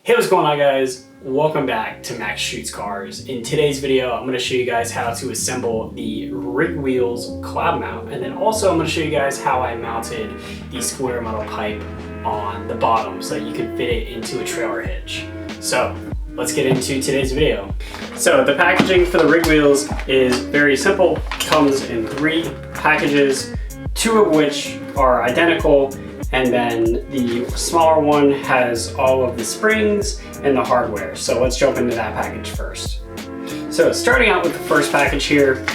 Hey, what's going on, guys? Welcome back to Max Shoots Cars. In today's video, I'm going to show you guys how to assemble the RigWheels cloud mount, and then also I'm going to show you guys how I mounted the square metal pipe on the bottom so that you can fit it into a trailer hitch. So let's get into today's video. So the packaging for the RigWheels is very simple. It comes in 3 packages, 2 of which are identical, and then the smaller one has all of the springs and the hardware. So let's jump into that package first. So starting out with the first package here,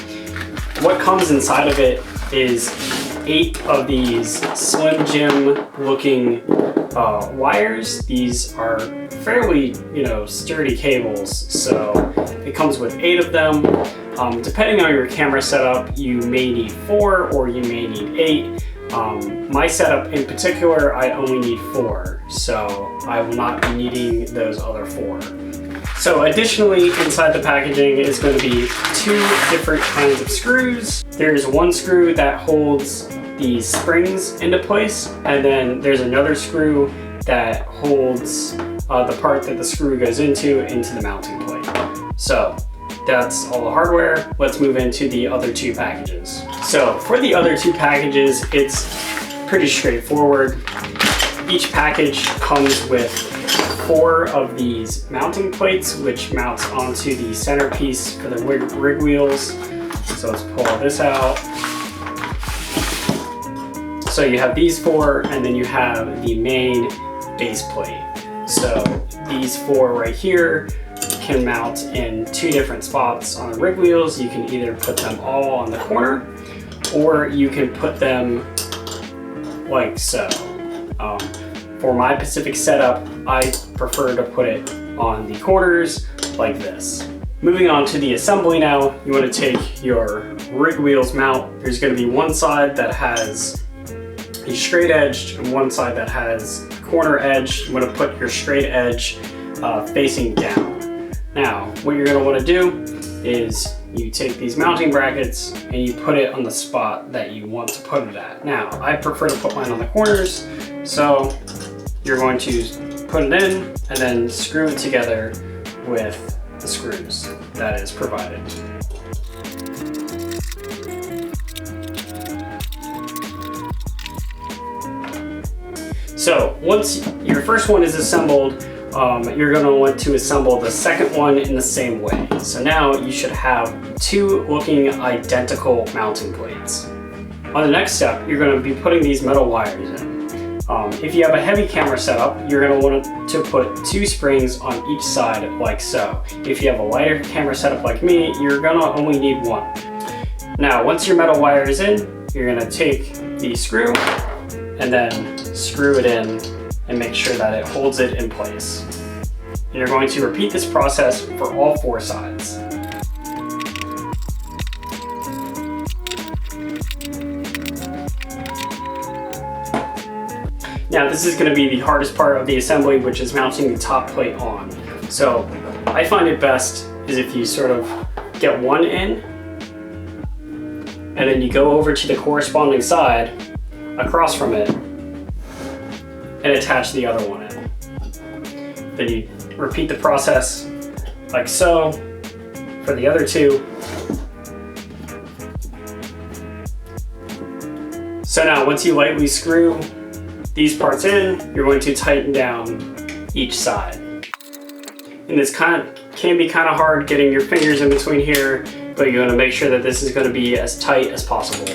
what comes inside of it is 8 of these Slim Jim looking wires. These are fairly, sturdy cables. So it comes with 8 of them. Depending on your camera setup, you may need 4 or you may need 8. My setup in particular, I only need 4, so I will not be needing those other 4. So additionally, inside the packaging is going to be 2 different kinds of screws. There's one screw that holds the springs into place, and then there's another screw that holds the part that the screw goes into the mounting plate. So that's all the hardware. Let's move into the other 2 packages. So for the other 2 packages, it's pretty straightforward. Each package comes with 4 of these mounting plates, which mounts onto the centerpiece for the RigWheels. So let's pull this out. So you have these 4, and then you have the main base plate. So these 4 right here can mount in 2 different spots on the RigWheels. You can either put them all on the corner, or you can put them like so. For my specific setup, I prefer to put it on the corners like this. Moving on to the assembly now, you want to take your RigWheels mount. There's going to be one side that has a straight edge and one side that has a corner edge. You want to put your straight edge facing down. Now, what you're going to want to do is you take these mounting brackets and you put it on the spot that you want to put it at. Now, I prefer to put mine on the corners, so you're going to put it in and then screw it together with the screws that is provided. So once your first one is assembled, you're going to want to assemble the second one in the same way. So now you should have 2 looking identical mounting plates. On the next step, you're going to be putting these metal wires in. If you have a heavy camera setup, you're going to want to put 2 springs on each side like so. If you have a lighter camera setup like me, you're going to only need 1. Now, once your metal wire is in, you're going to take the screw and then screw it in and make sure that it holds it in place. And you're going to repeat this process for all 4 sides. Now this is going to be the hardest part of the assembly, which is mounting the top plate on. So I find it best is if you sort of get one in and then you go over to the corresponding side across from it and attach the other one in. Then you repeat the process like so for the other 2. So now once you lightly screw these parts in, you're going to tighten down each side. And this can be kind of hard getting your fingers in between here, but you're going to make sure that this is going to be as tight as possible.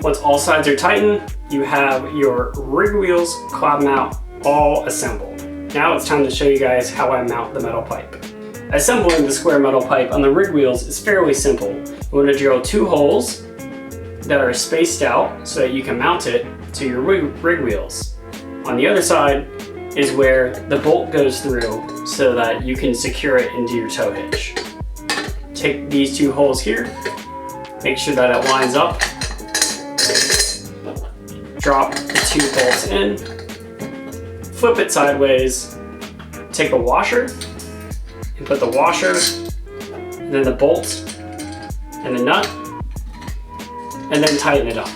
Once all sides are tightened, you have your RigWheels cloud mount all assembled. Now it's time to show you guys how I mount the metal pipe. Assembling the square metal pipe on the RigWheels is fairly simple. You want to drill 2 holes that are spaced out so that you can mount it to your RigWheels. On the other side is where the bolt goes through so that you can secure it into your tow hitch. Take these 2 holes here, make sure that it lines up. Drop the 2 bolts in, flip it sideways, take a washer, and put the washer, and then the bolt, and the nut, and then tighten it up.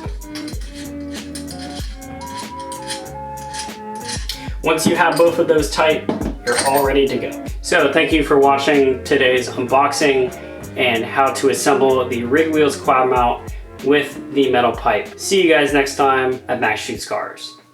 Once you have both of those tight, you're all ready to go. So thank you for watching today's unboxing and how to assemble the RigWheels cloud mount with the metal pipe. See you guys next time at Max Shoots Cars.